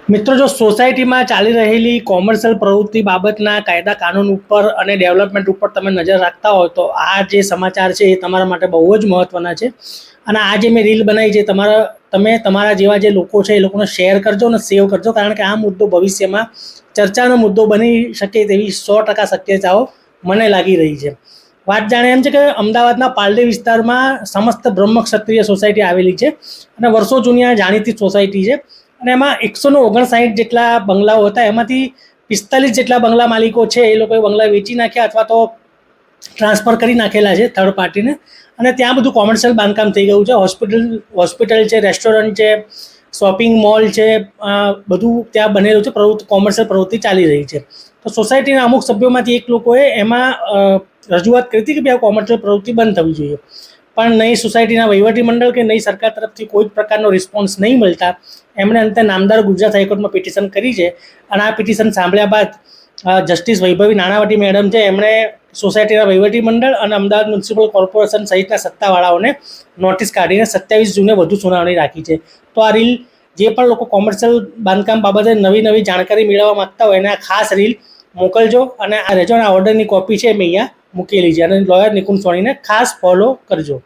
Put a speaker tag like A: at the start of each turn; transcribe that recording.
A: મિત્રો, જો સોસાયટીમાં ચાલી રહેલી કોમર્શિયલ પ્રવૃત્તિ બાબતના કાયદા કાનૂન ઉપર અને ડેવલપમેન્ટ ઉપર તમે નજર રાખતા હોય તો આ જે સમાચાર છે એ તમારા માટે બહુ જ મહત્ત્વના છે. અને આ જે મેં રીલ બનાવી છે તમે તમારા જેવા જે લોકો છે એ લોકોને શેર કરજો અને સેવ કરજો, કારણ કે આ મુદ્દો ભવિષ્યમાં ચર્ચાનો મુદ્દો બની શકે તેવી 100% શક્યતાઓ મને લાગી રહી છે. વાત જાણે એમ છે કે અમદાવાદના પાલડી વિસ્તારમાં સમસ્ત બ્રહ્મ ક્ષત્રિય સોસાયટી આવેલી છે અને વર્ષો જૂની આ જાણીતી સોસાયટી છે. અને એમાં 159 જેટલા બંગલાઓ હતા, એમાંથી 45 જેટલા બંગલા માલિકો છે એ લોકોએ બંગલા વેચી નાખ્યા અથવા તો ટ્રાન્સફર કરી નાખેલા છે થર્ડ પાર્ટીને. અને ત્યાં બધું કોમર્શિયલ બાંધકામ થઈ ગયું છે. હોસ્પિટલ છે, રેસ્ટોરન્ટ છે, શોપિંગ મોલ છે, બધું ત્યાં બનેલું છે. કોમર્શિયલ પ્રવૃત્તિ ચાલી રહી છે. તો સોસાયટીના અમુક સભ્યોમાંથી એક લોકોએ એમાં રજૂઆત કરી હતી કે ભાઈ આ કોમર્શિયલ પ્રવૃત્તિ બંધ થવી જોઈએ, પણ નહીં સોસાયટીના વહીવટી મંડળ કે નહીં સરકાર તરફથી કોઈ જ પ્રકારનો રિસ્પોન્સ નહીં મળતા એમણે અંતે નામદાર ગુજરાત હાઈકોર્ટમાં પિટિશન કરી છે. અને આ પિટિશન સાંભળ્યા બાદ જસ્ટિસ વૈભવી નાણાવટી મેડમ છે એમણે સોસાયટીના વહીવટી મંડળ અને અમદાવાદ મ્યુનિસિપલ કોર્પોરેશન સહિતના સત્તાવાળાઓને નોટિસ કાઢીને 27 જૂને વધુ સુનાવણી રાખી છે. તો આ રીલ જે પણ લોકો કોમર્શિયલ બાંધકામ બાબતે નવી જાણકારી મેળવવા માગતા હોય એને આ ખાસ રીલ મોકલજો. અને આ ઓર્ડરની કોપી છે મેં અહીંયા મૂકેલી છે અને લોયર નિકુંજ સોણીને ખાસ ફોલો કરજો.